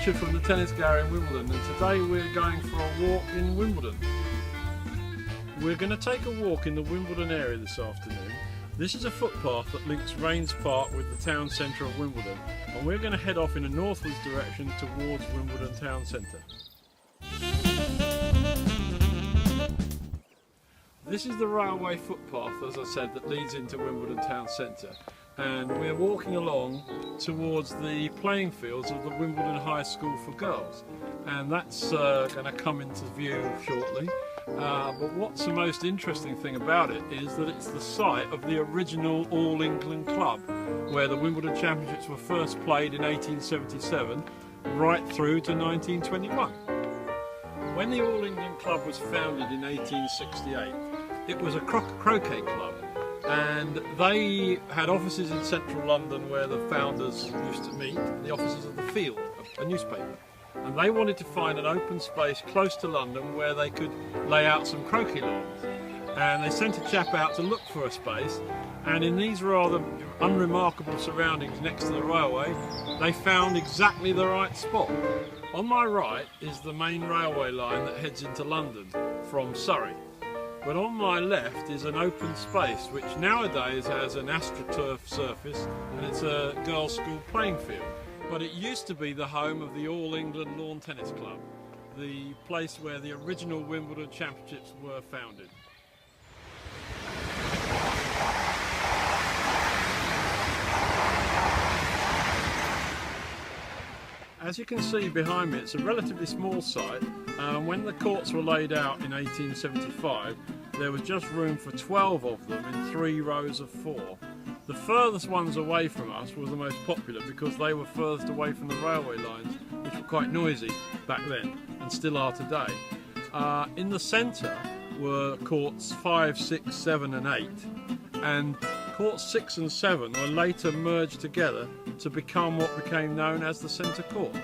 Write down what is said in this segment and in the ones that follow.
Richard from the Tennis Gallery in Wimbledon, and today we're going for a walk in Wimbledon. We're going to take a walk in the Wimbledon area this afternoon. This is a footpath that links Rains Park with the town centre of Wimbledon, and we're going to head off in a northwards direction towards Wimbledon town centre. This is the railway footpath, as I said, that leads into Wimbledon town centre, and we're walking along towards the playing fields of the Wimbledon High School for Girls, and that's going to come into view shortly. But what's the most interesting thing about it is that it's the site of the original All England club, where the Wimbledon Championships were first played in 1877 right through to 1921. When the All England club was founded in 1868, it was a croquet club, and they had offices in central London where the founders used to meet, the offices of the Field, a newspaper. And they wanted to find an open space close to London where they could lay out some croquet lawns. And they sent a chap out to look for a space, and in these rather unremarkable surroundings next to the railway, they found exactly the right spot. On my right is the main railway line that heads into London from Surrey. But on my left is an open space which nowadays has an AstroTurf surface, and it's a girls' school playing field. But it used to be the home of the All England Lawn Tennis Club, the place where the original Wimbledon Championships were founded. As you can see behind me, it's a relatively small site. When the courts were laid out in 1875, there was just room for 12 of them in 3 rows of 4. The furthest ones away from us were the most popular because they were furthest away from the railway lines, which were quite noisy back then and still are today. In the centre were courts 5, 6, 7 and 8, and courts 6 and 7 were later merged together to become what became known as the centre court.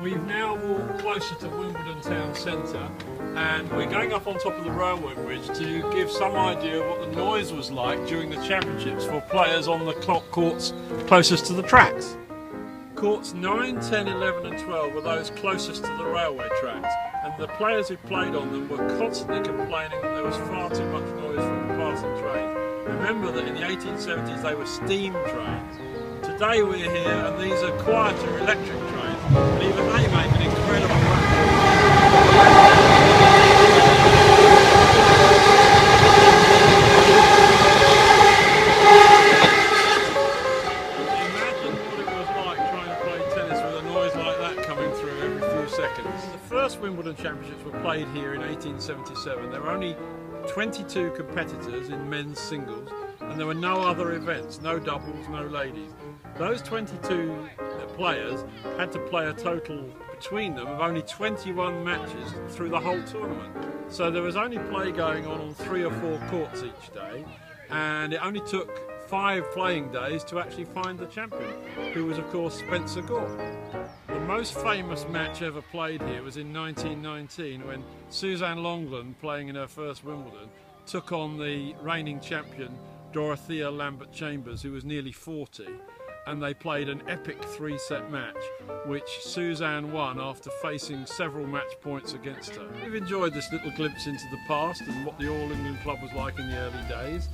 We've now walked closer to Wimbledon town centre, and we're going up on top of the railway bridge to give some idea of what the noise was like during the championships for players on the courts closest to the tracks. Courts 9, 10, 11 and 12 were those closest to the railway tracks, and the players who played on them were constantly complaining that there was far too much noise from the passing train. Remember that in the 1870s they were steam trains. Today we're here and these are quieter electric trains, and even they make an incredible The first Wimbledon Championships were played here in 1877. There were only 22 competitors in men's singles, and there were no other events, no doubles, no ladies. Those 22 players had to play a total between them of only 21 matches through the whole tournament. So there was only play going on 3 or 4 courts each day, and it only took 5 playing days to actually find the champion, who was of course Spencer Gore. The most famous match ever played here was in 1919 when Suzanne Longland, playing in her first Wimbledon, took on the reigning champion Dorothea Lambert-Chambers, who was nearly 40, and they played an epic 3-set match which Suzanne won after facing several match points against her. We've enjoyed this little glimpse into the past and what the All England Club was like in the early days.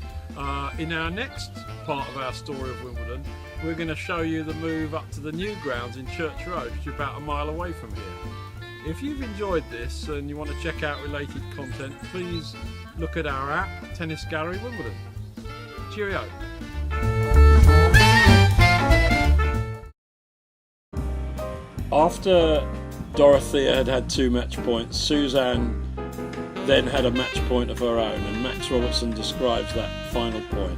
In our next part of our story of Wimbledon, we're going to show you the move up to the new grounds in Church Road, which is about a mile away from here. If you've enjoyed this and you want to check out related content, please look at our app, Tennis Gallery Wimbledon. Cheerio! After Dorothea had had 2 match points, Suzanne then had a match point of her own, and Max Robertson describes that final point.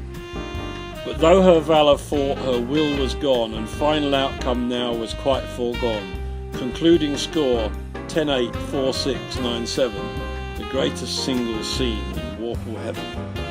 But though her valour fought, her will was gone, and final outcome now was quite foregone. Concluding score 10-8, 4-6, 9-7, the greatest singles seen in Warple heaven.